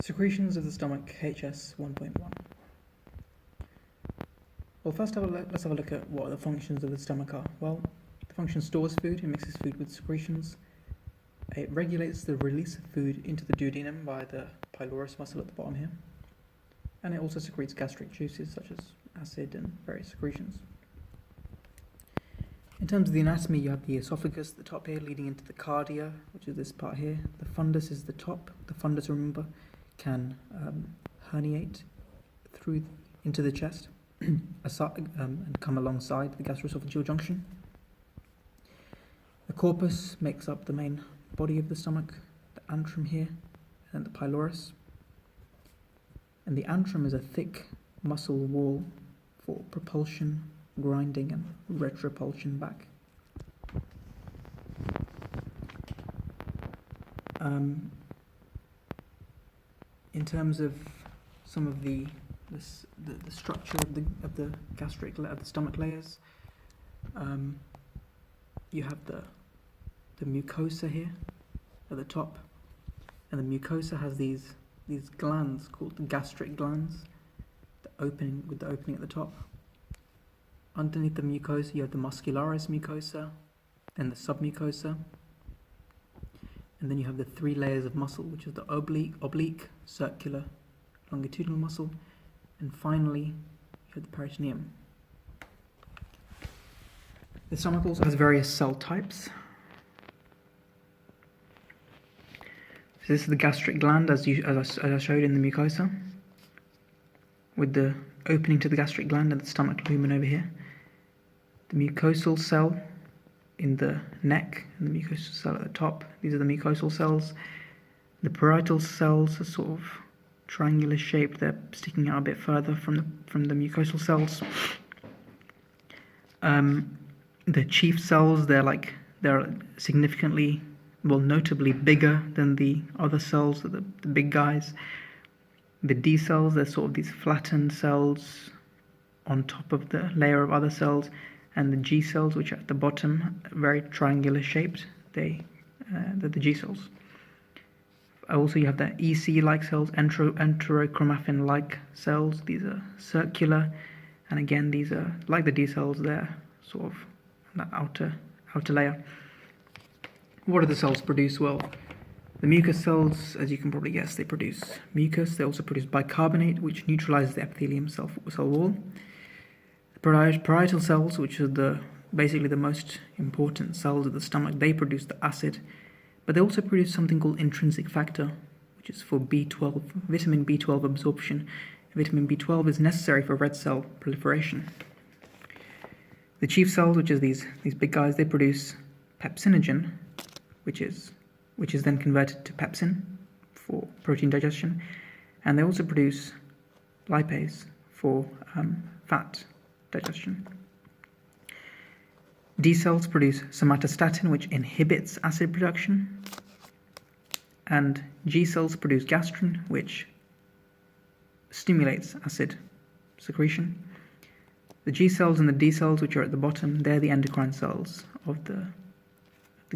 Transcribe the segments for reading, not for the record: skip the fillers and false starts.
Secretions of the stomach, HS 1.1. Well, first let's have a look at what the functions of the stomach are. Well, the function stores food, it mixes food with secretions. It regulates the release of food into the duodenum by the pylorus muscle at the bottom here. And it also secretes gastric juices such as acid and various secretions. In terms of the anatomy, you have the esophagus at the top here leading into the cardia, which is this part here. The fundus is the top. The fundus, remember, can herniate through into the chest and come alongside the gastroesophageal junction. The corpus makes up the main body of the stomach, the antrum here, and the pylorus. And the antrum is a thick muscle wall for propulsion, grinding, and retropulsion back. In terms of some of the structure of the stomach layers, you have the mucosa here at the top, and the mucosa has these glands called the gastric glands, with the opening at the top. Underneath the mucosa you have the muscularis mucosa, then the submucosa, and then you have the three layers of muscle, which is the oblique, circular, longitudinal muscle, and finally you have the peritoneum. The stomach also has various cell types. So this is the gastric gland, as I showed in the mucosa, with the opening to the gastric gland and the stomach lumen over here. The mucosal cell in the neck and the mucosal cell at the top. These are the mucosal cells. The parietal cells are sort of triangular shaped. They're sticking out a bit further from the mucosal cells. The chief cells, they're significantly, notably bigger than the other cells, the big guys. The D cells, they're sort of these flattened cells on top of the layer of other cells, and the G cells, which are at the bottom, very triangular shaped, they're the G cells. Also, you have the EC-like cells, enterochromaffin-like cells. These are circular, and again, these are like the D cells. They're sort of that outer layer. What do the cells produce? Well, the mucus cells, as you can probably guess, they produce mucus. They also produce bicarbonate, which neutralizes the epithelium cell wall. The parietal cells, which are basically the most important cells of the stomach, they produce the acid, but they also produce something called intrinsic factor, which is for vitamin B12 absorption. Vitamin B12 is necessary for red cell proliferation. The chief cells, which are these big guys, they produce pepsinogen, which is then converted to pepsin for protein digestion, and they also produce lipase for fat digestion. D cells produce somatostatin, which inhibits acid production, and G cells produce gastrin, which stimulates acid secretion. The G cells and the D cells, which are at the bottom, they're the endocrine cells of the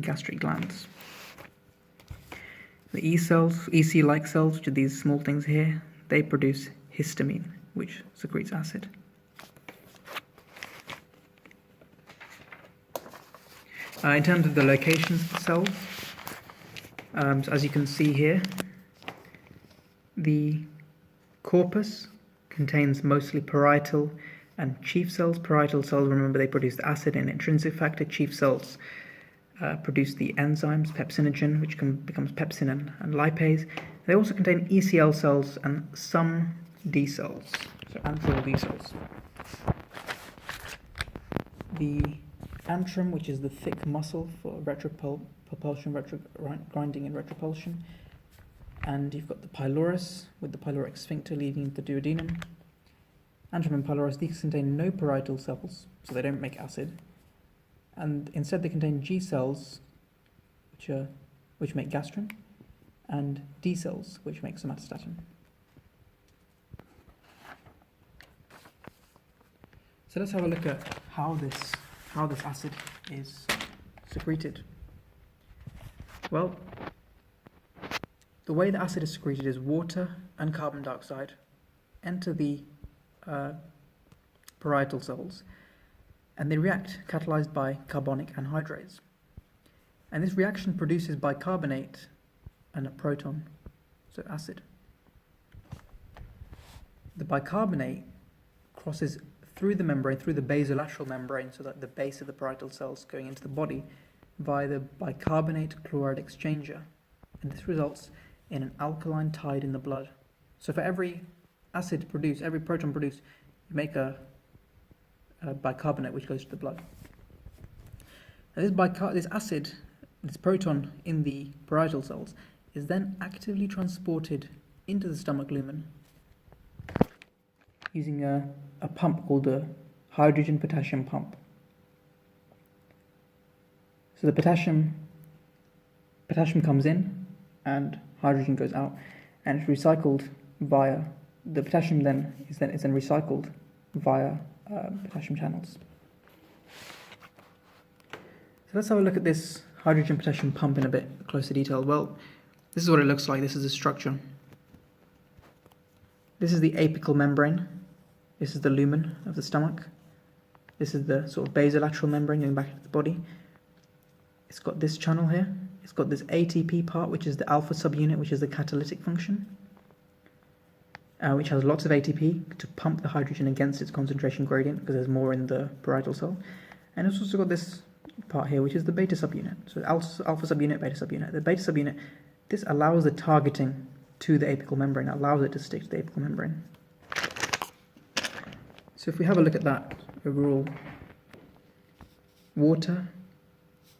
gastric glands. The E cells, EC-like cells, which are these small things here, they produce histamine, which secretes acid. In terms of the locations of the cells, so as you can see here, the corpus contains mostly parietal and chief cells. Parietal cells, remember, they produce the acid and intrinsic factor. Chief cells produce the enzymes, pepsinogen, which becomes pepsin and lipase. They also contain ECL cells and some D cells, so antral D cells. The antrum, which is the thick muscle for retropulsion, grinding and retropulsion, and you've got the pylorus with the pyloric sphincter leading into the duodenum. Antrum and pylorus, these contain no parietal cells, so they don't make acid, and instead they contain G cells, which make gastrin, and D cells, which make somatostatin. So let's have a look at how this acid is secreted. Well, the way the acid is secreted is water and carbon dioxide enter the parietal cells, and they react, catalyzed by carbonic anhydrase. And this reaction produces bicarbonate and a proton, so acid. The bicarbonate crosses through the membrane, through the basolateral membrane, so that the base of the parietal cells going into the body, via the bicarbonate chloride exchanger. And this results in an alkaline tide in the blood. So for every acid produced, every proton produced, you make a bicarbonate which goes to the blood. Now this acid, this proton in the parietal cells, is then actively transported into the stomach lumen using a pump called the hydrogen-potassium pump. So the potassium comes in and hydrogen goes out, and it's recycled via the potassium. Then is recycled via potassium channels. So let's have a look at this hydrogen-potassium pump in a bit closer detail. Well, this is what it looks like. This is the structure. This is the apical membrane. This is the lumen of the stomach. This is the sort of basolateral membrane going back into the body. It's got this channel here. It's got this ATP part, which is the alpha subunit, which is the catalytic function, which has lots of ATP to pump the hydrogen against its concentration gradient, because there's more in the parietal cell. And it's also got this part here, which is the beta subunit. So alpha subunit, beta subunit. The beta subunit, this allows the targeting to the apical membrane, allows it to stick to the apical membrane. So if we have a look at that overall, water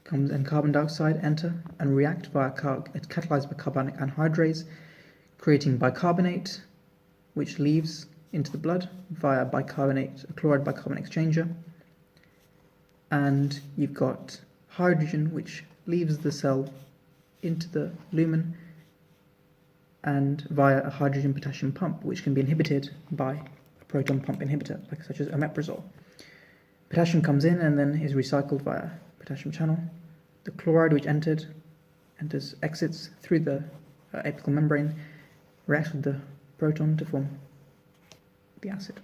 comes and carbon dioxide enter and react via it's catalyzed by carbonic anhydrase, creating bicarbonate, which leaves into the blood via chloride bicarbonate exchanger. And you've got hydrogen, which leaves the cell into the lumen and via a hydrogen-potassium pump, which can be inhibited by a proton pump inhibitor, such as omeprazole. Potassium comes in and then is recycled via potassium channel. The chloride which exits through the apical membrane, reacts with the proton to form the acid.